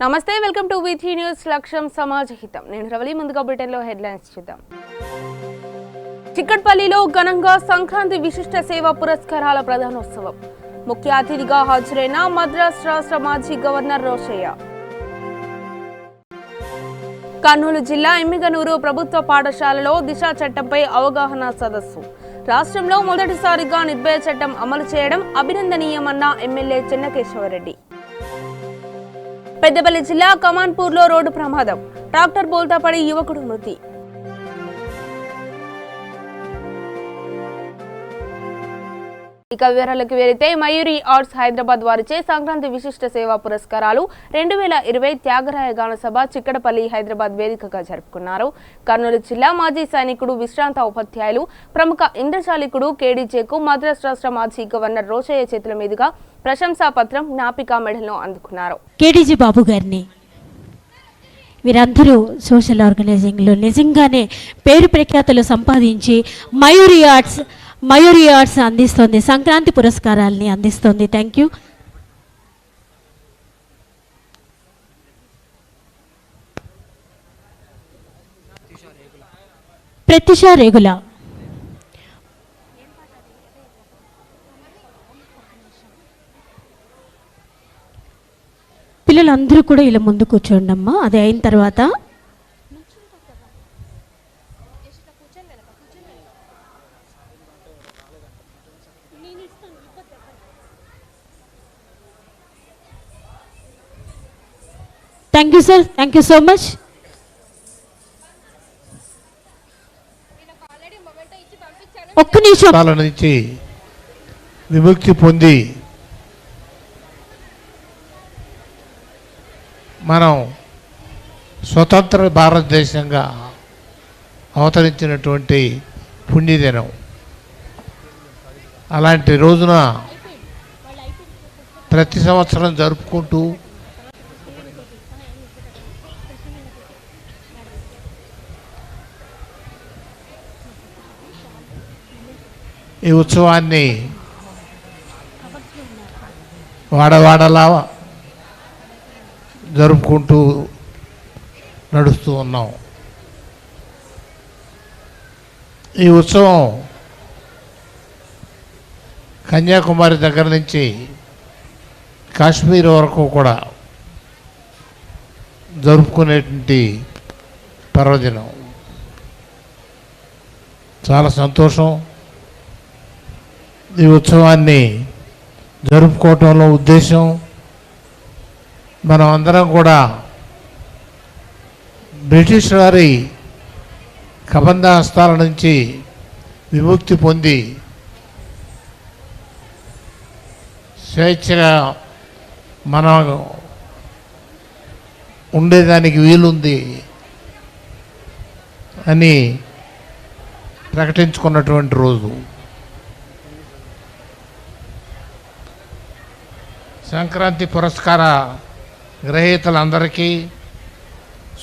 నమస్తే, welcome to V3 news. లక్ష్యం సమాజ హితం. నేను రవలి. ముందుగా బులెటిన్ లో హెడ్లైన్స్ చూద్దాం. చిక్కడపల్లిలో ఘనంగా సంక్రాంతి విశిష్ట సేవా పురస్కారాల ప్రధానోత్సవం. ముఖ్య అతిథిగా హాజరైన మద్రాస్ రాష్ట్ర మాజీ గవర్నర్ రోషయ్య. కర్నూలు జిల్లా ఎమ్మిగనూరు ప్రభుత్వ పాఠశాలలో దిశ చట్టంపై అవగాహన సదస్సు. రాష్ట్రంలో మొదటిసారిగా నిర్భయ చట్టం అమలు చేయడం అభినందనీయమన్న ఎమ్మెల్యే చెన్నకేశవరెడ్డి. పెద్దపల్లి జిల్లా కమాన్పూర్లో రోడ్డు ప్రమాదం. ట్రాక్టర్ బోల్తా పడి యువకుడు మృతి. ఇక వివరాలకు వెళితే మయూరి ఆర్ట్స్ హైదరాబాద్ వారిచే సంక్రాంతి విశిష్ట సేవా పురస్కారాలు 2020 త్యాగరాయ గాన సభ చిక్కడపల్లి హైదరాబాద్ వేదికగా జరుపుకున్నారు. కర్నూలు జిల్లా మాజీ సైనికుడు విశ్రాంత ఉపాధ్యాయులు ప్రముఖ ఇంద్రజాలికుడు కేడీజేకు మద్రాస్ రాష్ట్ర మాజీ గవర్నర్ రోషయ్య చేతుల మీదుగా ప్రశంసా పత్రం, జ్ఞాపిక మెడల్ను అందుకున్నారు. కేడీజీ బాబు గారిని వీరందరూ సోషల్ ఆర్గనైజింగ్లో నిజంగానే పేరు ప్రఖ్యాతులు సంపాదించి మయూరి ఆర్ట్స్ అందిస్తుంది, సంక్రాంతి పురస్కారాలని అందిస్తుంది. Thank you. ప్రత్యుష రేగుల పిల్లలందరూ కూడా ఇలా ముందు కూర్చోండి అమ్మా. అది అయిన తర్వాత thank you sir, thank you so much. ఒక్క నిమిషం. నుంచి విముక్తి పొంది మనం స్వతంత్ర భారతదేశంగా అవతరించినటువంటి పుణ్యదినం. అలాంటి రోజున ప్రతి సంవత్సరం జరుపుకుంటూ ఈ ఉత్సవాన్ని వాడవాడలా జరుపుకుంటూ నడుస్తూ ఉన్నాం. ఈ ఉత్సవం కన్యాకుమారి దగ్గర నుంచి కాశ్మీర్ వరకు కూడా జరుపుకునేటువంటి పర్వదినం. చాలా సంతోషం. ఈ ఉత్సవాన్ని జరుపుకోవటంలో ఉద్దేశం మనం అందరం కూడా బ్రిటిష్ వారి కబంధ హస్తాల నుంచి విముక్తి పొంది స్వేచ్ఛగా మనం ఉండేదానికి వీలుంది అని ప్రకటించుకున్నటువంటి రోజు. సంక్రాంతి పురస్కార గ్రహీతలందరికీ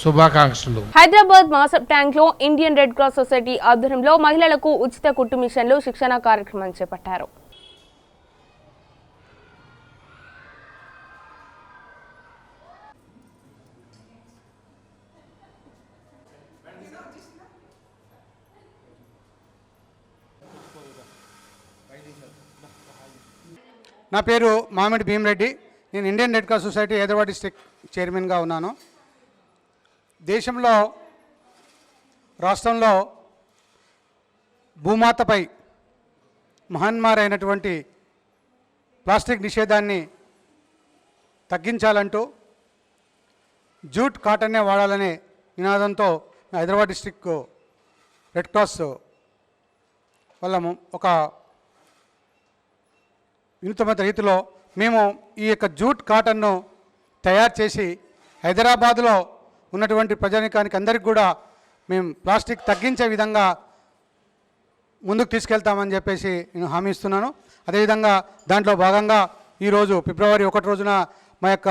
శుభాకాంక్షలు. హైదరాబాద్ మాసప్ ట్యాంక్ లో ఇండియన్ రెడ్ క్రాస్ సొసైటీ ఆధ్వర్యంలో మహిళలకు ఉచిత కుట్టు మిషన్లు శిక్షణ కార్యక్రమం చేపట్టారు. నా పేరు మామిడి భీమరెడ్డి. నేను Indian red cross society Hyderabad district చైర్మన్గా ఉన్నాను. దేశంలో, రాష్ట్రంలో భూమాతపై మహమ్మారైనటువంటి ప్లాస్టిక్ నిషేధాన్ని తగ్గించాలంటూ జూట్ కాటన్నే వాడాలనే నినాదంతో హైదరాబాద్ డిస్ట్రిక్ట్ రెడ్ క్రాస్ వల్ల ఒక వినూత్న రీతిలో మేము ఈ యొక్క జూట్ కాటన్ను తయారు చేసి హైదరాబాదులో ఉన్నటువంటి ప్రజానికానికి అందరికీ కూడా మేము ప్లాస్టిక్ తగ్గించే విధంగా ముందుకు తీసుకెళ్తామని చెప్పేసి నేను హామీ ఇస్తున్నాను. అదేవిధంగా దాంట్లో భాగంగా ఈరోజు ఫిబ్రవరి 1 రోజున మా యొక్క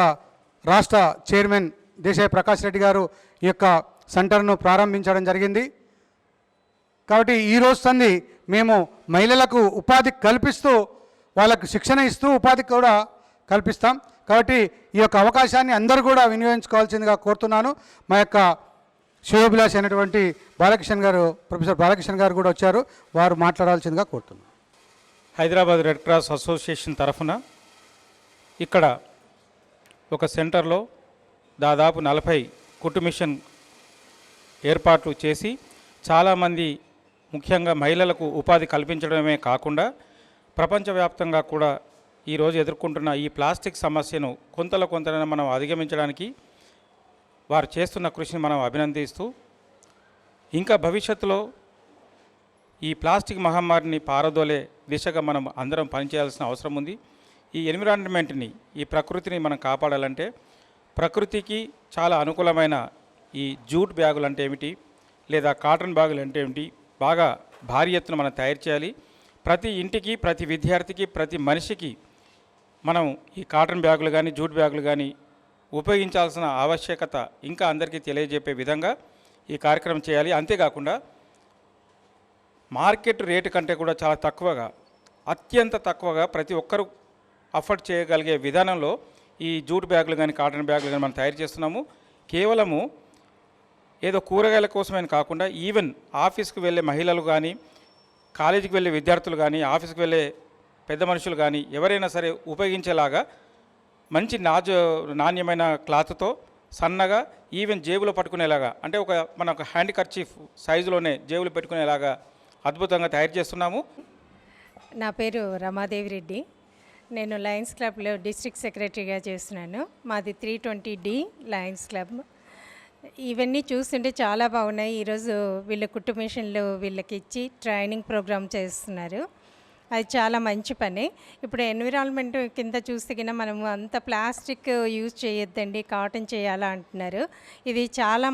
రాష్ట్ర చైర్మన్ దేశాయ్ ప్రకాష్ రెడ్డి గారు ఈ యొక్క సెంటర్ను ప్రారంభించడం జరిగింది. కాబట్టి ఈ రోజు సంది మేము మహిళలకు ఉపాధి కల్పిస్తూ వాళ్ళకు శిక్షణ ఇస్తూ ఉపాధి కూడా కల్పిస్తాం. కాబట్టి ఈ యొక్క అవకాశాన్ని అందరూ కూడా వినియోగించుకోవాల్సిందిగా కోరుతున్నాను. మా యొక్క శ్రేయోభిలాష్ అయినటువంటి బాలకిషన్ గారు, ప్రొఫెసర్ బాలకిషన్ గారు కూడా వచ్చారు, వారు మాట్లాడాల్సిందిగా కోరుతున్నాను. హైదరాబాద్ రెడ్ క్రాస్ అసోసియేషన్ తరఫున ఇక్కడ ఒక సెంటర్లో దాదాపు 40 కుట్టు మిషన్ ఏర్పాట్లు చేసి చాలామంది ముఖ్యంగా మహిళలకు ఉపాధి కల్పించడమే కాకుండా ప్రపంచవ్యాప్తంగా కూడా ఈరోజు ఎదుర్కొంటున్న ఈ ప్లాస్టిక్ సమస్యను కొంతలో మనం అధిగమించడానికి వారు చేస్తున్న కృషిని మనం అభినందిస్తూ ఇంకా భవిష్యత్తులో ఈ ప్లాస్టిక్ మహమ్మారిని పారదోలే దిశగా మనం అందరం పనిచేయాల్సిన అవసరం ఉంది. ఈ ఎన్విరాన్మెంట్ని, ఈ ప్రకృతిని మనం కాపాడాలంటే ప్రకృతికి చాలా అనుకూలమైన ఈ జూట్ బ్యాగులు అంటే ఏమిటి, లేదా కాటన్ బ్యాగులు అంటే ఏమిటి, బాగా భారీ ఎత్తున మనం తయారు చేయాలి. ప్రతి ఇంటికి, ప్రతి విద్యార్థికి, ప్రతి మనిషికి మనం ఈ కాటన్ బ్యాగులు కానీ జూట్ బ్యాగులు కానీ ఉపయోగించాల్సిన ఆవశ్యకత ఇంకా అందరికీ తెలియజెప్పే విధంగా ఈ కార్యక్రమం చేయాలి. అంతేకాకుండా మార్కెట్ రేటు కంటే కూడా చాలా తక్కువగా, అత్యంత తక్కువగా ప్రతి ఒక్కరూ అఫోర్డ్ చేయగలిగే విధానంలో ఈ జూట్ బ్యాగులు కానీ కాటన్ బ్యాగులు కానీ మనం తయారు చేస్తున్నాము. కేవలము ఏదో కూరగాయల కోసమని కాకుండా ఈవెన్ ఆఫీస్కి వెళ్ళే మహిళలు కానీ, కాలేజీకి వెళ్ళే విద్యార్థులు కానీ, ఆఫీస్కి వెళ్ళే పెద్ద మనుషులు కానీ ఎవరైనా సరే ఉపయోగించేలాగా మంచి నాణ్యమైన క్లాత్తో సన్నగా ఈవెన్ జేబులో పట్టుకునేలాగా, అంటే మన ఒక హ్యాండ్ కర్చీఫ్ సైజులోనే జేబులు పెట్టుకునేలాగా అద్భుతంగా తయారు చేస్తున్నాము. నా పేరు రమాదేవి రెడ్డి. నేను లయన్స్ క్లబ్లో డిస్ట్రిక్ట్ సెక్రటరీగా చేస్తున్నాను. మాది 320D లయన్స్ క్లబ్. ఇవన్నీ చూస్తుంటే చాలా బాగున్నాయి. ఈరోజు వీళ్ళ కుట్టు మిషన్లు వీళ్ళకి ఇచ్చి ట్రైనింగ్ ప్రోగ్రామ్ చేస్తున్నారు. అది చాలా మంచి పని. ఇప్పుడు ఎన్విరాన్మెంట్ కింద చూస్తే కింద మనము అంత ప్లాస్టిక్ యూజ్ చేయొద్దండి, కాటన్ చేయాలా అంటున్నారు. ఇది చాలా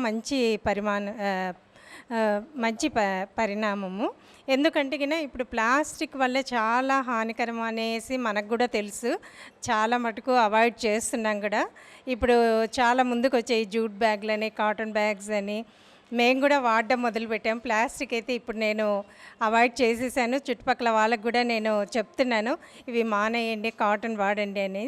మంచి పరిణామము. ఎందుకంటే కినా ఇప్పుడు ప్లాస్టిక్ వల్ల చాలా హానికరం అనేసి మనకు కూడా తెలుసు. చాలా మటుకు అవాయిడ్ చేస్తున్నాం కూడా. ఇప్పుడు చాలా ముందుకు వచ్చాయి జూట్ బ్యాగ్లని, కాటన్ బ్యాగ్స్ అని. మేము కూడా వాడడం మొదలుపెట్టాం. ప్లాస్టిక్ అయితే ఇప్పుడు నేను అవాయిడ్ చేసేసాను. చుట్టుపక్కల వాళ్ళకు కూడా నేను చెప్తున్నాను, ఇవి మానేయండి, కాటన్ వాడండి అని.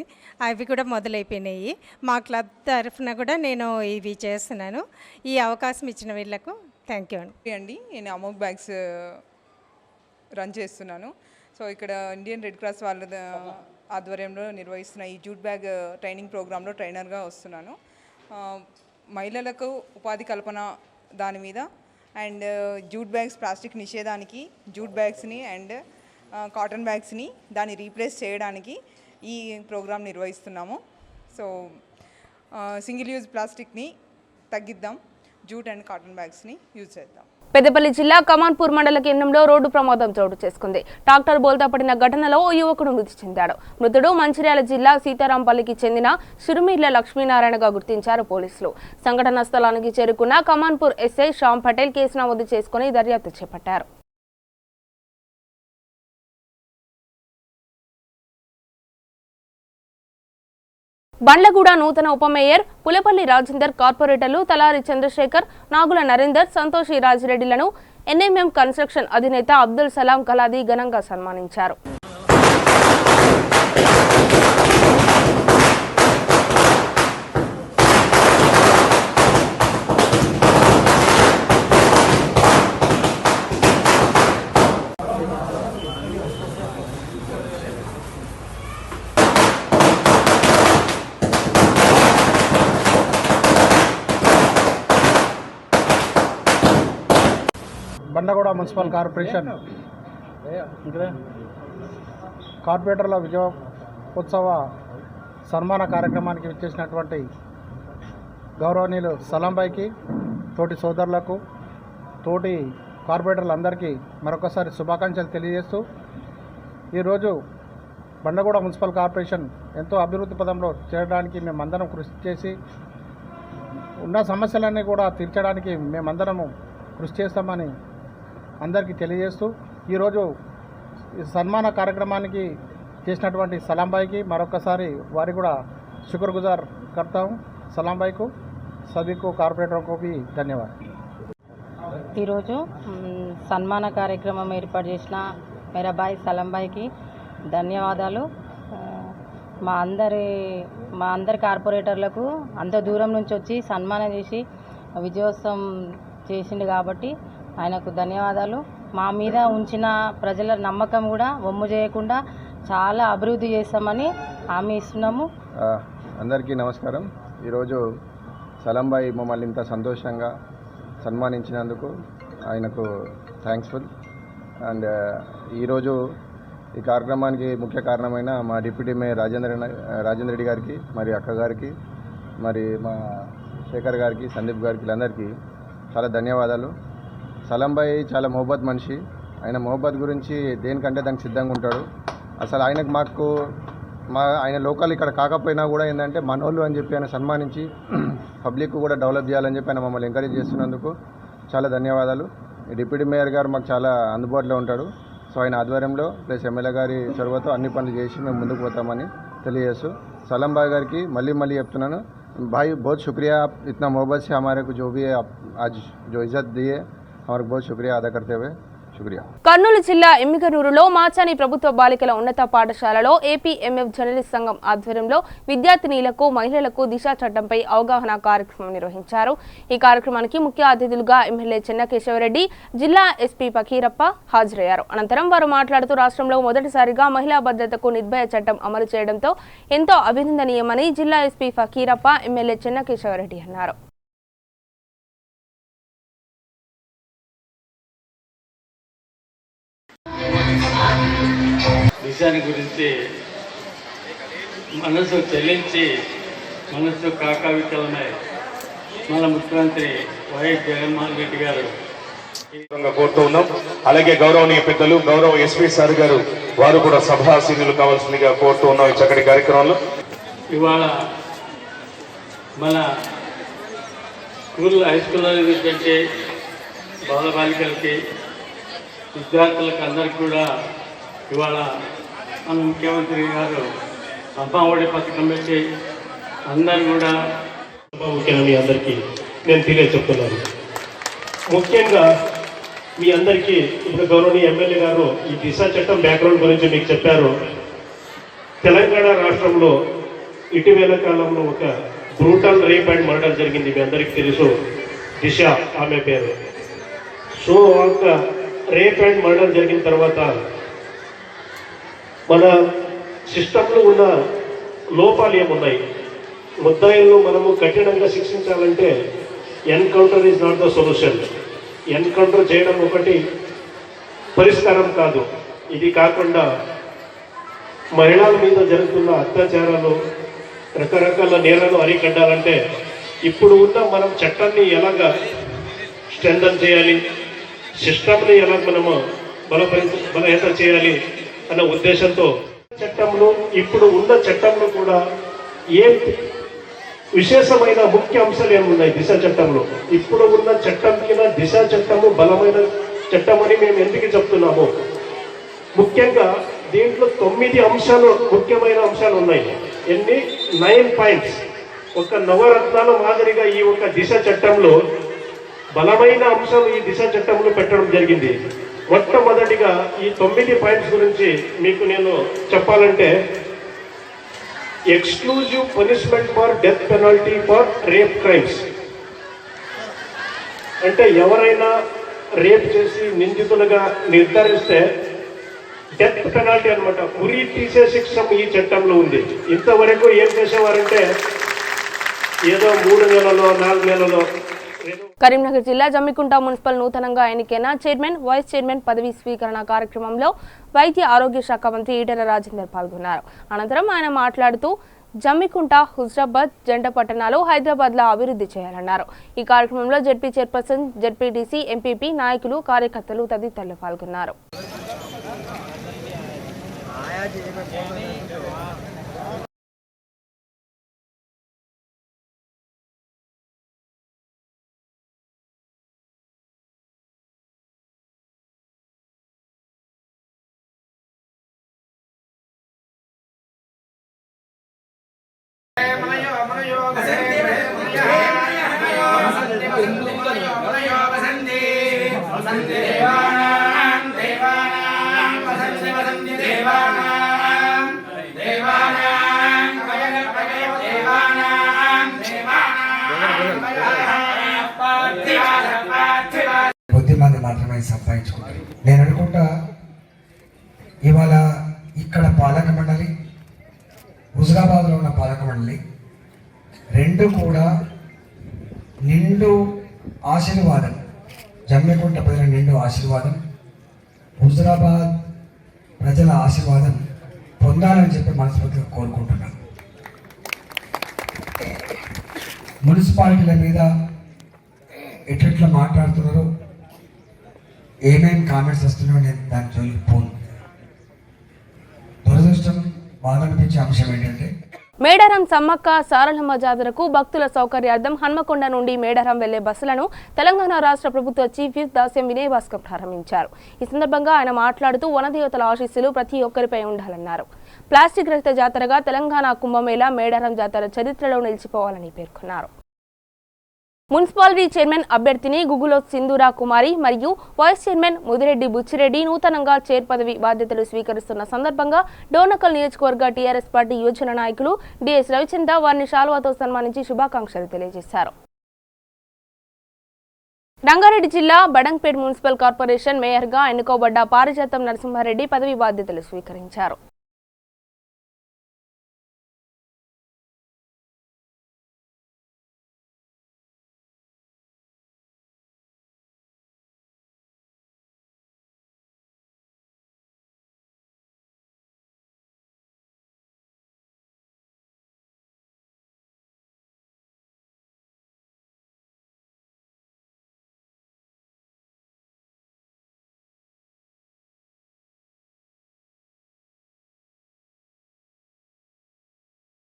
అవి కూడా మొదలైపోయినాయి. మా క్లబ్ తరఫున కూడా నేను ఇవి చేస్తున్నాను. ఈ అవకాశం ఇచ్చిన వీళ్ళకు థ్యాంక్ యూ అండి. నేను అమోక్ బ్యాగ్స్ రన్ చేస్తున్నాను. సో ఇక్కడ ఇండియన్ రెడ్ క్రాస్ వాళ్ళ ఆధ్వర్యంలో నిర్వహిస్తున్న ఈ జూట్ బ్యాగ్ ట్రైనింగ్ ప్రోగ్రాంలో ట్రైనర్గా వస్తున్నాను. మహిళలకు ఉపాధి కల్పన దాని మీద అండ్ జూట్ బ్యాగ్స్ ప్లాస్టిక్ నిషేధానికి, జూట్ బ్యాగ్స్ని అండ్ కాటన్ బ్యాగ్స్ని దాన్ని రీప్లేస్ చేయడానికి ఈ ప్రోగ్రాం నిర్వహిస్తున్నాము. సో సింగిల్ యూజ్ ప్లాస్టిక్ని తగ్గిద్దాం, జూట్ అండ్ కాటన్ బ్యాగ్స్ని యూజ్ చేద్దాం. పెద్దపల్లి జిల్లా కమాన్పూర్ మండల కేంద్రంలో రోడ్డు ప్రమాదం చోటు చేసుకుంది. ట్రాక్టర్ బోల్తా పడిన ఘటనలో ఓ యువకుడు మృతి చెందాడు. మృతుడు మంచిర్యాల జిల్లా సీతారాంపల్లికి చెందిన సిరుమీర్ల లక్ష్మీనారాయణగా గుర్తించారు పోలీసులు. సంఘటనా స్థలానికి చేరుకున్న కమాన్పూర్ ఎస్ఐ శ్యామ్ పటేల్ కేసు నమోదు చేసుకుని దర్యాప్తు చేపట్టారు. బండ్లగూడ నూతన ఉప మేయర్ పులపల్లి రాజేందర్, కార్పొరేటర్లు తలారి చంద్రశేఖర్, నాగుల నరేందర్, సంతోషి రాజిరెడ్డిలను ఎన్ఎంఎం కన్స్ట్రక్షన్ అధినేత అబ్దుల్ సలాం కలాది ఘనంగా సన్మానించారు. బండ్లగూడ మున్సిపల్ కార్పొరేషన్ కార్పొరేటర్ల విజయోత్సవ సన్మాన కార్యక్రమానికి విచ్చేసినటువంటి గౌరవనీయులు సలాంబాయికి, తోటి సోదరులకు, తోటి కార్పొరేటర్లందరికీ మరొకసారి శుభాకాంక్షలు తెలియజేస్తూ, ఈరోజు బండ్లగూడ మున్సిపల్ కార్పొరేషన్ ఎంతో అభివృద్ధి పదంలో చేరడానికి మేమందరం కృషి చేసి ఉన్న సమస్యలన్నీ కూడా తీర్చడానికి మేమందరము కృషి చేస్తామని అందరికీ తెలియజేస్తూ, ఈరోజు సన్మాన కార్యక్రమానికి చేసినటువంటి సలాంబాయికి మరొకసారి వారి కూడా శుక్రగుజార్ కర్తాం. సలాంబాయికు, సభీకు, కార్పొరేటర్కు ధన్యవాదాలు. ఈరోజు సన్మాన కార్యక్రమం ఏర్పాటు చేసిన మేరాబాయి సలాంబాయికి ధన్యవాదాలు. మా అందరి కార్పొరేటర్లకు అంత దూరం నుంచి వచ్చి సన్మానం చేసి విజయోత్సవం చేసిండు కాబట్టి ఆయనకు ధన్యవాదాలు. మా మీద ఉంచిన ప్రజల నమ్మకం కూడా వమ్ము చేయకుండా చాలా అభివృద్ధి చేస్తామని హామీ ఇస్తున్నాము. అందరికీ నమస్కారం. ఈరోజు సలంబాయి మమ్మల్ని ఇంత సంతోషంగా సన్మానించినందుకు ఆయనకు థ్యాంక్స్ఫుల్. అండ్ ఈరోజు ఈ కార్యక్రమానికి ముఖ్య కారణమైన మా డిప్యూటీ మేయర్ రాజేంద్ర రెడ్డి గారికి, మరి అక్క గారికి, మరి మా శేఖర్ గారికి, సందీప్ గారికి, వీళ్ళందరికీ చాలా ధన్యవాదాలు. సలంబాయి చాలా మొహబ్బత్ మనిషి. ఆయన మొహబ్బత్ గురించి దేనికంటే దానికి సిద్ధంగా ఉంటాడు. అసలు ఆయనకు ఆయన లోకల్ ఇక్కడ కాకపోయినా కూడా ఏంటంటే మనోళ్ళు అని చెప్పి ఆయన సన్మానించి పబ్లిక్ కూడా డెవలప్ చేయాలని చెప్పి ఆయన మమ్మల్ని ఎంకరేజ్ చేస్తున్నందుకు చాలా ధన్యవాదాలు. డిప్యూటీ మేయర్ గారు మాకు చాలా అందుబాటులో ఉంటాడు. సో ఆయన ఆధ్వర్యంలో ప్లస్ ఎమ్మెల్యే గారి చొరవతో అన్ని పనులు చేసి మేము ముందుకు పోతామని తెలియజేస్తూ సలంబాయి గారికి మళ్ళీ చెప్తున్నాను, भाई बहुत शुक्रिया, आप इतना मोहब्बत से हमारे को जो भी है आप आज जो इज़्ज़त दी है हमारे बहुत शुक्रिया अदा करते हुए शुक्रिया. కర్నూలు జిల్లా ఎమ్మిగనూరులో మాచాని ప్రభుత్వ బాలికల ఉన్నత పాఠశాలలో ఏపీఎంఎఫ్ జర్నలిస్ట్ సంఘం ఆధ్వర్యంలో విద్యార్థినీలకు మహిళలకు దిశ చట్టంపై అవగాహన కార్యక్రమం నిర్వహించారు. ఈ కార్యక్రమానికి ముఖ్య అతిథులుగా ఎమ్మెల్యే చెన్నకేశవరెడ్డి, జిల్లా ఎస్పీ ఫకీరప్ప హాజరయ్యారు. అనంతరం వారు మాట్లాడుతూ రాష్ట్రంలో మొదటిసారిగా మహిళా భద్రతకు నిర్భయ చట్టం అమలు చేయడంతో ఎంతో అభినందనీయమని జిల్లా ఎస్పీ ఫకీరప్ప, ఎమ్మెల్యే చెన్నకేశవరెడ్డి అన్నారు. విషయాన్ని గురించి మనసు చెల్లించి మనసు కాకావికలమై మన ముఖ్యమంత్రి వైఎస్ జగన్మోహన్ రెడ్డి గారు కోరుతూ ఉన్నాం. అలాగే గౌరవనీయ పెద్దలు గౌరవ ఎస్పీ సార్ గారు వారు కూడా సభాసీనులు కావాల్సిందిగా కోరుతూ ఉన్నాం ఈ చక్కటి కార్యక్రమంలో. ఇవాళ మన హై స్కూల్లో ఏంటంటే బాలబాలికలకి విద్యార్థులకు అందరికీ కూడా ఇవాళ మన ముఖ్యమంత్రి గారు అమ్మఒడి పథకం పెట్టి అందరూ కూడా ముఖ్యంగా అందరికీ నేను తెలియచెప్తున్నాను. ముఖ్యంగా మీ అందరికీ ఇప్పుడు గౌరవనీయ ఎమ్మెల్యే గారు ఈ దిశ చట్టం బ్యాక్గ్రౌండ్ గురించి మీకు చెప్పారు. తెలంగాణ రాష్ట్రంలో ఇటీవల కాలంలో ఒక బ్రూటల్ రేప్ అండ్ మర్డర్ జరిగింది. మీ అందరికీ తెలుసు, దిశ ఆమె పేరు. సో ఒక రేప్ అండ్ మర్డర్ జరిగిన తర్వాత మన సిస్టంలో ఉన్న లోపాలు ఏమున్నాయి? ముద్దాయిలను మనము కఠినంగా శిక్షించాలంటే encounter is not the solution. Encounter చేయడం ఒకటి పరిష్కారం కాదు. ఇది కాకుండా మహిళల మీద జరుగుతున్న అత్యాచారాలు, రకరకాల నేరాలు అరికట్టాలంటే ఇప్పుడు ఉన్న మనం చట్టాన్ని ఎలాగా స్ట్రెంథన్ చేయాలి, సిస్టమ్ని ఎలా మనము బలహీత చేయాలి అన్న ఉద్దేశంతో చట్టంలో ఇప్పుడు ఉన్న చట్టంలో కూడా ఏం విశేషమైన ముఖ్య అంశాలు ఏమున్నాయి దిశ చట్టంలో? ఇప్పుడు ఉన్న చట్టం కింద దిశ చట్టము బలమైన చట్టం అని మేము ఎందుకు చెప్తున్నాము? ముఖ్యంగా దీంట్లో 9 అంశాలు, ముఖ్యమైన అంశాలు ఉన్నాయి. ఎన్ని? 9 పాయింట్స్. ఒక నవరత్నాల మాదిరిగా ఈ ఒక దిశ చట్టంలో బలమైన అంశాలు ఈ దిశ చట్టంలో పెట్టడం జరిగింది. మొట్టమొదటిగా ఈ 9 పాయింట్స్ గురించి మీకు నేను చెప్పాలంటే, exclusive punishment for death penalty for rape crimes. అంటే ఎవరైనా రేప్ చేసి నిందితులుగా నిర్ధారిస్తే డెత్ పెనాల్టీ అనమాట, ఉరి తీసే శిక్ష ఈ చట్టంలో ఉంది. ఇంతవరకు ఏం చేసేవారంటే ఏదో 3 నెలలో 4 నెలలో. కరీంనగర్ జిల్లా జమ్మికుంట మున్సిపల్ నూతనంగా ఎన్నికైన చైర్మన్, వైస్ చైర్మన్ పదవీ స్వీకరణ కార్యక్రమంలో వైద్య ఆరోగ్య శాఖ మంత్రి ఈటెల రాజేందర్ పాల్గొన్నారు. అనంతరం ఆయన మాట్లాడుతూ జమ్మికుంట, హుజరాబాద్ జంట పట్టణాలు హైదరాబాద్లో అభివృద్ధి చేయాలన్నారు. ఈ కార్యక్రమంలో జెడ్పీ చైర్పర్సన్, జెడ్పీటీసీ, ఎంపీపీ నాయకులు, కార్యకర్తలు తదితరులు పాల్గొన్నారు. దేవానాం మాత్రమే సంపాదించుకుంటారు. నేను అనుకుంటా ఇవాళ ఇక్కడ పాలక మండలి, హుజురాబాద్లో ఉన్న పాలక మండలి రెండు కూడా నిండు ఆశీర్వాదం, జమ్మికుంట ప్రజల నిండు ఆశీర్వాదం, హుజురాబాద్ ప్రజల ఆశీర్వాదం పొందాలని చెప్పి మనస్ఫూర్తిగా కోరుకుంటున్నాను. మున్సిపాలిటీల మీద ఎట్లా మాట్లాడుతున్నారో, ఏమేమి కామెంట్స్ వస్తున్నాయో నేను దాని జోలికి పోను. దురదృష్టం, బాధ అనిపించే అంశం ఏంటంటే మేడారం సమ్మక్క సారలమ్మ జాతరకు భక్తుల సౌకర్యార్థం హన్మకొండ నుండి మేడారం వెళ్లే బస్సులను తెలంగాణ రాష్ట్ర ప్రభుత్వ చీఫ్ విప్ దాస్యం వినయ్ భాస్కర్ ప్రారంభించారు. ఈ సందర్భంగా ఆయన మాట్లాడుతూ వనదేవతల ఆశీస్సులు ప్రతి ఒక్కరిపై ఉండాలన్నారు. ప్లాస్టిక్ రహిత జాతరగా తెలంగాణ కుంభమేళా మేడారం జాతర చరిత్రలో నిలిచిపోవాలని పేర్కొన్నారు. మున్సిపాలిటీ చైర్మన్ అభ్యర్థిని గుగులో సింధూరా కుమారి మరియు వైస్ చైర్మన్ ముదిరెడ్డి బుచ్చిరెడ్డి నూతనంగా చైర్ పదవి బాధ్యతలు స్వీకరిస్తున్న సందర్భంగా డోర్నకల్ నియోజకవర్గ టీఆర్ఎస్ పార్టీ యువజన నాయకులు డిఎస్ రవిచంద్ర వారిని శాలువాతో సన్మానించి శుభాకాంక్షలు తెలియజేశారు. రంగారెడ్డి జిల్లా బడంగ్పేట్ మున్సిపల్ కార్పొరేషన్ మేయర్గా ఎన్నుకోబడ్డ పారిజాతం నరసింహారెడ్డి పదవి బాధ్యతలు స్వీకరించారు.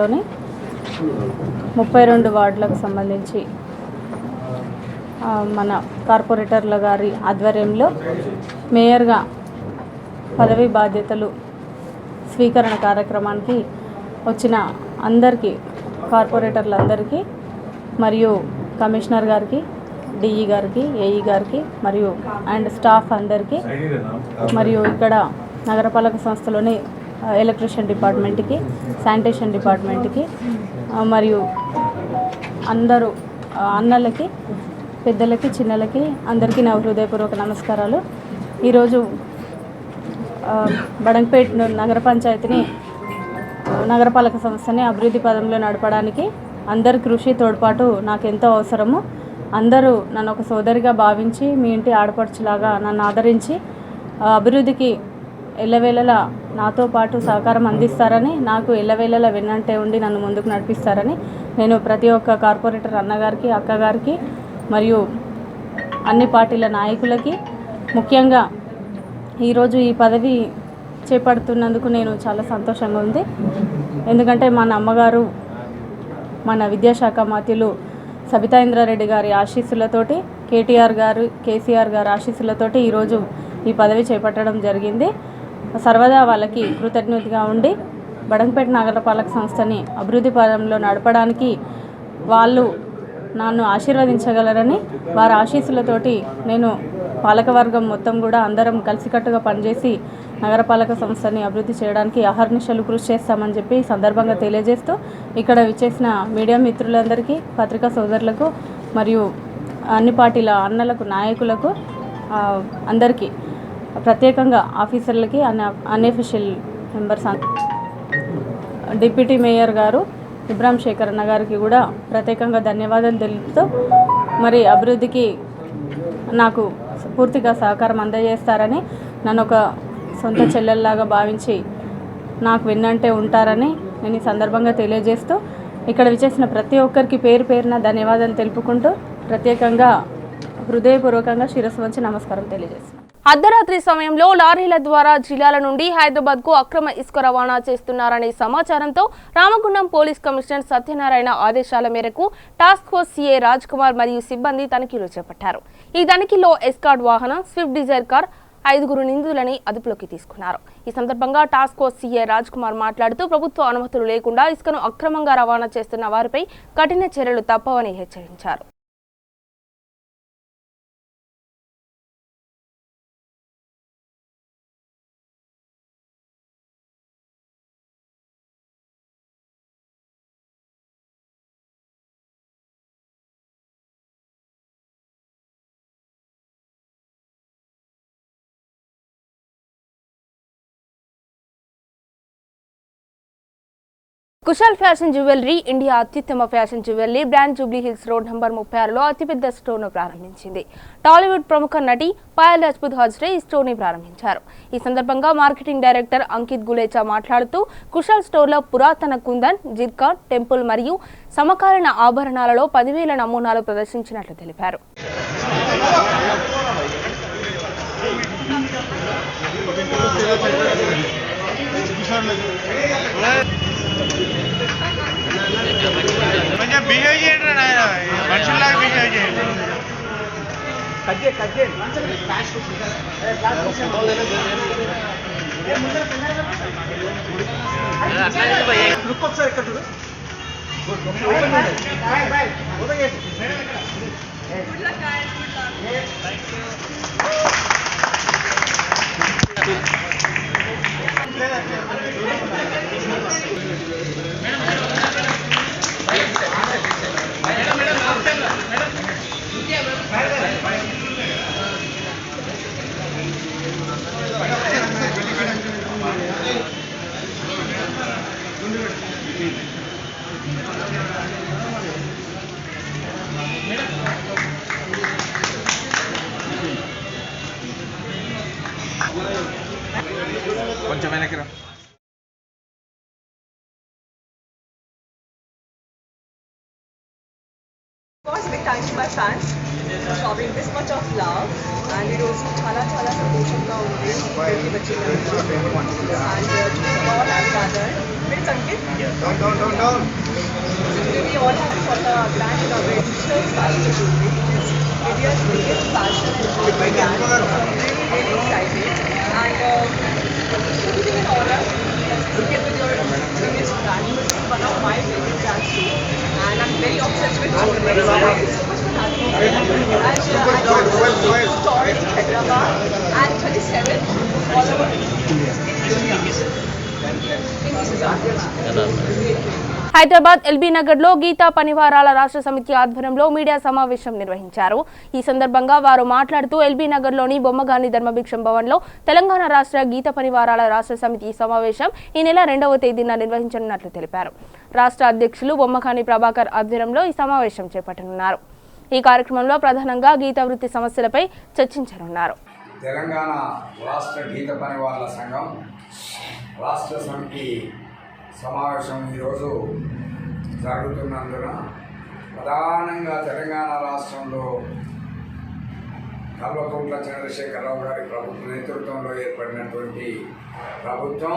లోని 32 వార్డులకు సంబంధించి మన కార్పొరేటర్ల గారి ఆధ్వర్యంలో మేయర్గా పదవి బాధ్యతలు స్వీకరణ కార్యక్రమానికి వచ్చిన అందరికీ, కార్పొరేటర్లందరికీ మరియు కమిషనర్ గారికి, డిఈ గారికి, ఏఈ గారికి మరియు అండ్ స్టాఫ్ అందరికీ, మరియు ఇక్కడ నగరపాలక సంస్థలోని ఎలక్ట్రిషియన్ డిపార్ట్మెంట్కి, శానిటేషన్ డిపార్ట్మెంట్కి మరియు అందరూ అన్నలకి, పెద్దలకి, చిన్నలకి అందరికీ నా హృదయపూర్వక నమస్కారాలు. ఈరోజు బడంగ్పేట్ నగర పంచాయతీని, నగరపాలక సంస్థని అభివృద్ధి పదంలో నడపడానికి అందరి కృషి, తోడ్పాటు నాకెంతో అవసరము. అందరూ నన్ను ఒక సోదరిగా భావించి, మీ ఇంటి ఆడపడుచులాగా నన్ను ఆదరించి అభివృద్ధికి ఎల్లవేళలా నాతో పాటు సహకారం అందిస్తారని, నాకు ఎల్లవేళలా వెన్నంటే ఉండి నన్ను ముందుకు నడిపిస్తారని నేను ప్రతి ఒక్క కార్పొరేటర్ అన్నగారికి, అక్కగారికి మరియు అన్ని పార్టీల నాయకులకి, ముఖ్యంగా ఈరోజు ఈ పదవి చేపడుతున్నందుకు నేను చాలా సంతోషంగా ఉంది. ఎందుకంటే మన అమ్మగారు, మన విద్యాశాఖ మంత్రులు సబితా ఇంద్రారెడ్డి గారి ఆశీస్సులతోటి, కేసీఆర్ గారి ఆశీస్సులతోటి ఈరోజు ఈ పదవి చేపట్టడం జరిగింది. సర్వదా వాళ్ళకి కృతజ్ఞతగా ఉండి బడంగ్పేట నగరపాలక సంస్థని అభివృద్ధి పదంలో నడపడానికి వాళ్ళు నన్ను ఆశీర్వదించగలరని, వారి ఆశీస్సులతోటి నేను పాలకవర్గం మొత్తం కూడా అందరం కలిసికట్టుగా పనిచేసి నగరపాలక సంస్థని అభివృద్ధి చేయడానికి అహర్నిశలు కృషి చేస్తామని చెప్పి సందర్భంగా తెలియజేస్తూ, ఇక్కడ విచ్చేసిన మీడియా మిత్రులందరికీ, పత్రికా సోదరులకు మరియు అన్ని పార్టీల అన్నలకు, నాయకులకు అందరికీ, ప్రత్యేకంగా ఆఫీసర్లకి, అన్అఫీషియల్ మెంబర్స్, డిప్యూటీ మేయర్ గారు ఇబ్రాహిం శేఖర్ అన్న గారికి కూడా ప్రత్యేకంగా ధన్యవాదాలు తెలుపుతూ, మరి అభివృద్ధికి నాకు పూర్తిగా సహకారం అందజేస్తారని, నన్ను ఒక సొంత చెల్లెల్లాగా భావించి నాకు వెన్నంటే ఉంటారని నేను ఈ సందర్భంగా తెలియజేస్తూ, ఇక్కడ విచ్చేసిన ప్రతి ఒక్కరికి పేరు పేరున ధన్యవాదాలు తెలుపుకుంటూ, ప్రత్యేకంగా హృదయపూర్వకంగా శిరస్సు వంచి నమస్కారం తెలియజేస్తున్నాను. అర్ధరాత్రి సమయంలో లారీల ద్వారా జిల్లాల నుండి హైదరాబాద్కు అక్రమ ఇసుక రవాణా చేస్తున్నారనే సమాచారంతో రామగుండం పోలీస్ కమిషనర్ సత్యనారాయణ ఆదేశాల మేరకు task force CA Raj Kumar మరియు సిబ్బంది తనిఖీలు చేపట్టారు. ఈ తనిఖీలో ఎస్కార్ట్ వాహనం, స్విఫ్ట్ డిజైర్ కార్, 5 నిందితులని అదుపులోకి తీసుకున్నారు. ఈ సందర్భంగా task force CA Raj Kumar మాట్లాడుతూ, ప్రభుత్వ అనుమతులు లేకుండా ఇసుకను అక్రమంగా రవాణా చేస్తున్న వారిపై కఠిన చర్యలు తప్పవని హెచ్చరించారు. కుషాల్ ఫ్యాషన్ జ్యువెలరీ ఇండియా అత్యుత్తమ fashion jewellery brand Jubilee Hills road number 36లో అతిపెద్ద స్టోర్ను ప్రారంభించింది. టాలీవుడ్ ప్రముఖ నటి పాయల్ రాజ్పుత్ హాజ్రే ఈ స్టోర్ని ప్రారంభించారు. ఈ సందర్భంగా మార్కెటింగ్ డైరెక్టర్ అంకిత్ గులేచా మాట్లాడుతూ కుషాల్ స్టోర్లో పురాతన కుందన్, జిర్కా, టెంపుల్ మరియు సమకాలీన ఆభరణాలలో 10,000 నమూనాలు ప్రదర్శించినట్లు తెలిపారు. కొంచెం బిహేవ్ చేయండి నాయన, మనుషుల్లాగా బిహేవ్ చేయండి. ఒకసారి ఇక్కడ కొంచెం వెనక్కి రా. Big thanks to my fans for showing this much of love, and it was chala సంతోషంగా ఉంది and to all have gathered. Wait, Ankit. Down. Today we all have for the grand inauguration fashion jewelry. India's biggest fashion jewelry brand. Really excited, and to be in honor to get with your biggest brand, which is one of my favorite brands too. And I'm very obsessed with jewelry. Thank you so much for having me here. And I got to store in Hyderabad and 37 all over India. Hyderabad LB నగర్లో గీతా పనివారాల రాష్ట్ర సమితి ఆధ్వర్యంలో media సమావేశం నిర్వహించారు. ఈ సందర్భంగా వారు మాట్లాడుతూ ఎల్బీ నగర్లోని బొమ్మగాని ధర్మభిక్షం భవన్లో తెలంగాణ రాష్ట్ర గీత పనివారాల రాష్ట్ర సమితి సమావేశం ఈ నెల 2వ తేదీన నిర్వహించనున్నట్లు తెలిపారు. రాష్ట్ర అధ్యక్షులు బొమ్మగాని ప్రభాకర్ ఆధ్వర్యంలో ఈ సమావేశం చేపట్టనున్నారు. ఈ కార్యక్రమంలో ప్రధానంగా గీత వృత్తి సమస్యలపై చర్చించనున్నారు. తెలంగాణ రాష్ట్ర గీత పనివారుల సంఘం రాష్ట్ర సమితి సమావేశం ఈరోజు జరుగుతున్నందున ప్రధానంగా తెలంగాణ రాష్ట్రంలో కల్వకుంట్ల చంద్రశేఖరరావు గారి ప్రభుత్వ నేతృత్వంలో ఏర్పడినటువంటి ప్రభుత్వం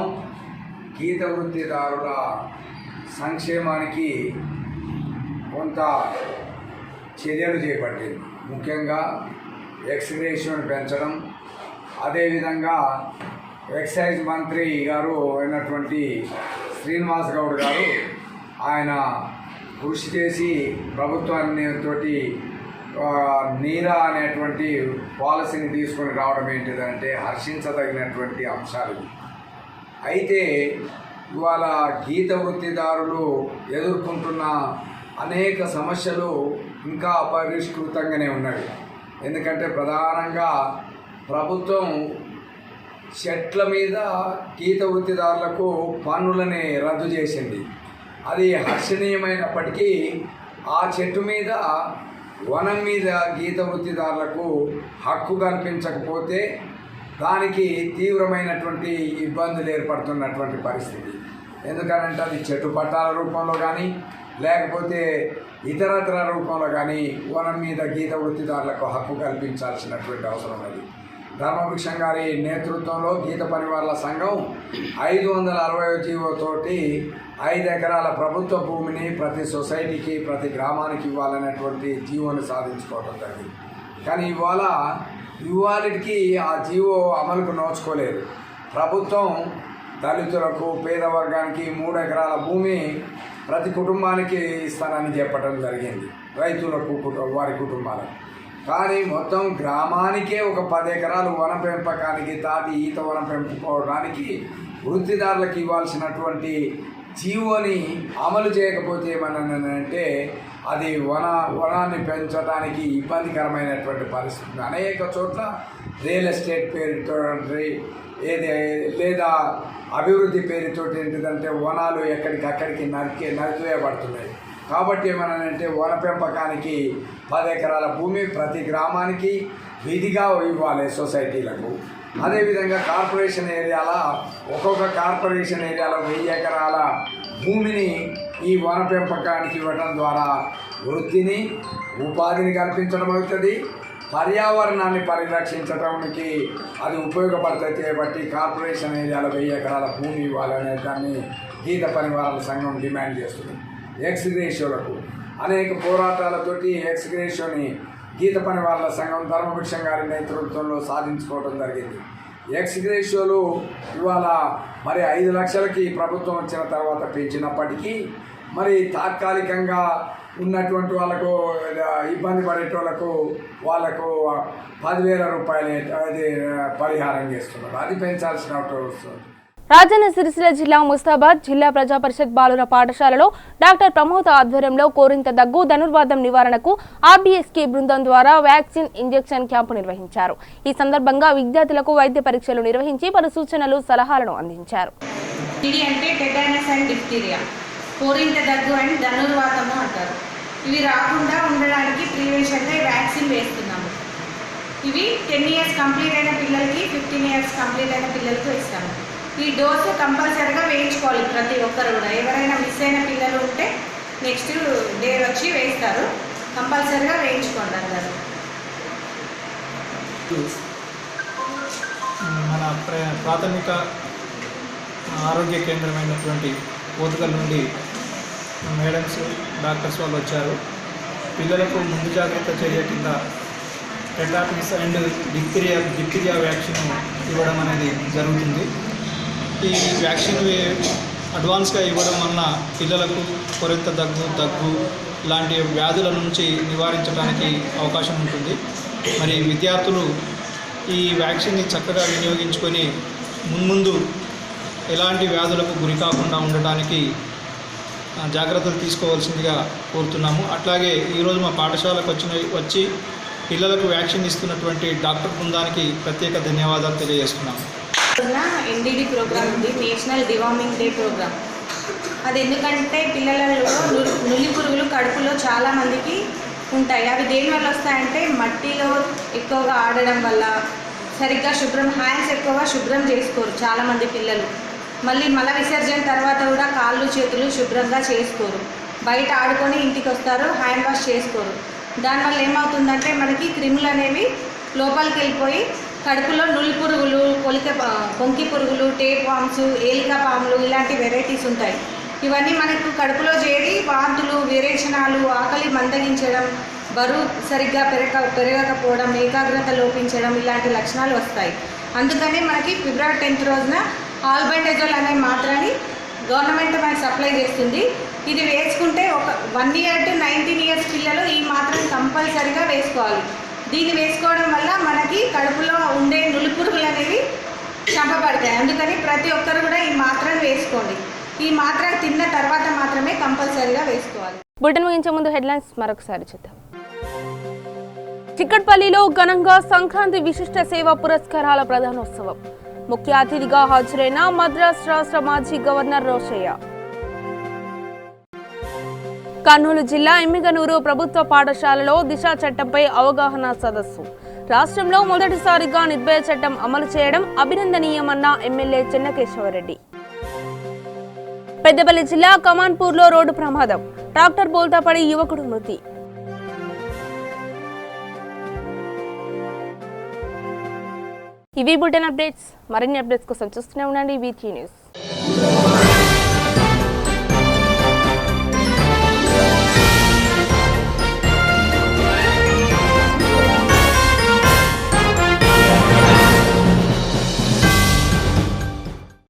గీత వృత్తిదారుల సంక్షేమానికి కొంత చర్యలు చేపట్టింది. ముఖ్యంగా ఎక్స్గ్రేషన్ పెంచడం, అదేవిధంగా ఎక్సైజ్ మంత్రి గారు అయినటువంటి శ్రీనివాస్ గౌడ్ గారు ఆయన కృషి చేసి ప్రభుత్వాన్ని నీరా అనేటువంటి పాలసీని తీసుకొని రావడం ఏంటిదంటే హర్షించదగినటువంటి అంశాలు. అయితే ఇవాళ గీత వృత్తిదారులు ఎదుర్కొంటున్న అనేక సమస్యలు ఇంకా అపరిష్కృతంగానే ఉన్నవి. ఎందుకంటే ప్రధానంగా ప్రభుత్వం చెట్ల మీద గీత వృత్తిదారులకు పన్నులని రద్దు చేసింది. అది హర్షణీయమైనప్పటికీ ఆ చెట్టు మీద వనం మీద గీత వృత్తిదారులకు హక్కు కల్పించకపోతే దానికి తీవ్రమైనటువంటి ఇబ్బందులు ఏర్పడుతున్నటువంటి పరిస్థితి. ఎందుకనంటే అది చెట్టు పట్టాల రూపంలో కానీ లేకపోతే ఇతరత్ర రూపంలో కానీ వనం మీద గీత వృత్తిదారులకు హక్కు కల్పించాల్సినటువంటి అవసరం ఉన్నది. ధర్మభిక్షం గారి నేతృత్వంలో గీత పనివారుల సంఘం 560 జీవోతోటి 5 ఎకరాల ప్రభుత్వ భూమిని ప్రతి సొసైటీకి ప్రతి గ్రామానికి ఇవ్వాలనేటువంటి జీవోని సాధించుకోవడం జరిగింది. కానీ ఇవాళకి ఆ జీవో అమలుకు నోచుకోలేదు. ప్రభుత్వం దళితులకు పేద వర్గానికి 3 ఎకరాల భూమి ప్రతి కుటుంబానికి ఇస్తానని చెప్పడం జరిగింది, రైతులకు వారి కుటుంబాలకు. కానీ మొత్తం గ్రామానికే ఒక 10 ఎకరాలు వన పెంపకానికి తాటి ఈత వనం పెంపుకోవడానికి వృత్తిదారులకు ఇవ్వాల్సినటువంటి జీవోని అమలు చేయకపోతే ఏమన్నానంటే అది వనాన్ని పెంచడానికి ఇబ్బందికరమైనటువంటి పరిస్థితి. అనేక చోట్ల రియల్ ఎస్టేట్ పేరుతో లేదా అభివృద్ధి పేరుతో ఏంటిదంటే వనాలు ఎక్కడికక్కడికి నరికివేయబడుతున్నాయి. కాబట్టి ఏమనంటే వన పెంపకానికి 10 ఎకరాల భూమి ప్రతి గ్రామానికి విధిగా ఇవ్వాలి సొసైటీలకు. అదేవిధంగా కార్పొరేషన్ ఏరియాలో ఒక్కొక్క కార్పొరేషన్ ఏరియాలో 1000 ఎకరాల భూమిని ఈ వన పెంపకానికి ఇవ్వడం ద్వారా వృత్తిని ఉపాధిని కల్పించడం అవుతుంది, పర్యావరణాన్ని పరిరక్షించడానికి అది ఉపయోగపడుతుంది. కాబట్టి కార్పొరేషన్ ఏరియాలో 1000 ఎకరాల భూమి ఇవ్వాలనే దాన్ని గీత పనివారాల సంఘం డిమాండ్ చేస్తుంది. ఎక్స్ గ్రేషియోలకు అనేక పోరాటాలతోటి ఎక్స్ గ్రేషియోని గీత పనివారాల సంఘం ధర్మభిక్షం గారి నేతృత్వంలో సాధించుకోవడం జరిగింది. ఎక్స్ గ్రేషియోలు ఇవాళ మరి 5 లక్షలకి ప్రభుత్వం వచ్చిన తర్వాత పెంచినప్పటికీ మరి తాత్కాలికంగా ఉన్నటువంటి వాళ్ళకు ఇబ్బంది పడేటోళ్లకు వాళ్ళకు 10,000 రూపాయలు అది పరిహారం చేస్తున్నారు. అది పెంచాల్సిన అవసరం వస్తుంది. రాజన్న సిరిసిల్ల జిల్లా ముస్తాబాద్ జిల్లా ప్రజా పరిషత్ బాలుర పాఠశాలలో డాక్టర్ ప్రమోద్ ఆధ్వర్యంలో కోరింత దగ్గు ధనుర్వాదం నివారణకు ఆర్బీఎస్కే బృందం ద్వారా వ్యాక్సిన్ ఇంజెక్షన్ క్యాంపు నిర్వహించారు. ఈ సందర్భంగా విద్యార్థులకు వైద్య పరీక్షలు నిర్వహించి పలు సూచనలు సలహాలను అందించారు. కోరింత దగ్గు అండ్ ధనుర్వాతము అంటారు. ఇవి రాకుండా ఉండడానికి ప్రివెన్షన్గా వ్యాక్సిన్ వేస్తున్నాము. ఇవి 10 ఇయర్స్ కంప్లీట్ అయిన పిల్లలకి 15 ఇయర్స్ కంప్లీట్ అయిన పిల్లలకి వేస్తాము. ఈ డోసు కంపల్సరీగా వేయించుకోవాలి ప్రతి ఒక్కరు కూడా. ఎవరైనా మిస్ అయిన పిల్లలు ఉంటే నెక్స్ట్ డే వచ్చి వేస్తారు. కంపల్సరీగా వేయించుకోండి అందరూ. మన ప్రాథమిక ఆరోగ్య కేంద్రమైనటువంటి కోతుగల్ నుండి మేడమ్స్ డాక్టర్స్ వాళ్ళు వచ్చారు. పిల్లలకు ముందు జాగ్రత్త చర్య కింద టెటానస్ అండ్ డిప్తీరియా వ్యాక్సిన్ ఇవ్వడం అనేది జరుగుతుంది. ఈ వ్యాక్సిన్ అడ్వాన్స్గా ఇవ్వడం వలన పిల్లలకు కొరెంత దగ్గు లాంటి వ్యాధుల నుంచి నివారించడానికి అవకాశం ఉంటుంది. మరి విద్యార్థులు ఈ వ్యాక్సిన్ని చక్కగా వినియోగించుకొని మున్ముందు ఎలాంటి వ్యాధులకు గురి కాకుండా ఉండటానికి జాగ్రత్తలు తీసుకోవాల్సిందిగా కోరుతున్నాము. అట్లాగే ఈరోజు మా పాఠశాలకు వచ్చి పిల్లలకు వ్యాక్సిన్ ఇస్తున్నటువంటి డాక్టర్ బృందానికి ప్రత్యేక ధన్యవాదాలు తెలియజేస్తున్నాము. ఎన్డీడీ ప్రోగ్రామ్ ఉంది, నేషనల్ డివార్మింగ్ డే ప్రోగ్రామ్. అది ఎందుకంటే పిల్లలలో నులి పురుగులు కడుపులో చాలామందికి ఉంటాయి. అవి దేనివల్ల వస్తాయంటే మట్టిలో ఎక్కువగా ఆడడం వల్ల, సరిగ్గా హ్యాండ్స్ ఎక్కువగా శుభ్రం చేసుకోరు చాలామంది పిల్లలు. మళ్ళీ మల విసర్జన తర్వాత కూడా కాళ్ళు చేతులు శుభ్రంగా చేసుకోరు. బయట ఆడుకొని ఇంటికి వస్తారు, హ్యాండ్ వాష్ చేసుకోరు. దానివల్ల ఏమవుతుందంటే మనకి క్రిములు అనేవి లోపలికి వెళ్ళిపోయి కడుపులో నులి పురుగులు, కొంకి పురుగులు, టేప్ వామ్స్, ఏలికా పాములు ఇలాంటి వెరైటీస్ ఉంటాయి. ఇవన్నీ మనకు కడుపులో చేరి వాంతులు, విరేచనాలు, ఆకలి మందగించడం, బరువు సరిగ్గా పెరగకపోవడం, ఏకాగ్రత లోపించడం ఇలాంటి లక్షణాలు వస్తాయి. అందుకని మనకి ఫిబ్రవరి 10th రోజున ఆల్బెండజోల్ అనే మాత్రని గవర్నమెంట్ మనకి సప్లై చేస్తుంది. ఇది వేసుకుంటే ఒక 1 year to 19 years పిల్లలు ఈ మాత్రని కంపల్సరీగా వేసుకోవాలి. దీన్ని వేసుకోవడం వల్ల మనకి కడుపులో ఉండే నులిపురుగులు అనేవి చంపబడతాయి. అందుకని ప్రతి ఒక్కరు కూడా ఈ మాత్రను వేసుకోండి. ఈ మాత్ర తిన్న తర్వాత మాత్రమే కంపల్సరీగా వేసుకోవాలి. బులెటిన్ ముగించే ముందు హెడ్లైన్స్ మరొకసారి చూద్దాం. చిక్కడపల్లిలో ఘనంగా సంక్రాంతి విశిష్ట సేవా పురస్కారాల ప్రధానోత్సవం. ముఖ్య అతిథిగా హాజరైన మద్రాస్ రాష్ట్ర మాజీ గవర్నర్ రోషయ్య. కర్నూలు జిల్లా ఎమ్మిగనూరు ప్రభుత్వ పాఠశాలలో దిశ చట్టంపై అవగాహన సదస్సు. రాష్ట్రంలో మొదటిసారిగా నిర్భయ చట్టం అమలు చేయడం అభినందనీయమన్న ఎమ్మెల్యే చెన్నకేశవరెడ్డి. పెద్దపల్లి జిల్లా కమాన్పూర్లో రోడ్డు ప్రమాదం. ట్రాక్టర్ బోల్తా పడి యువకుడు మృతి. ఇవి బులెటిన్ అప్డేట్స్. మరిన్ని అప్డేట్స్ కోసం చూస్తూనే ఉండండి వీటీ న్యూస్.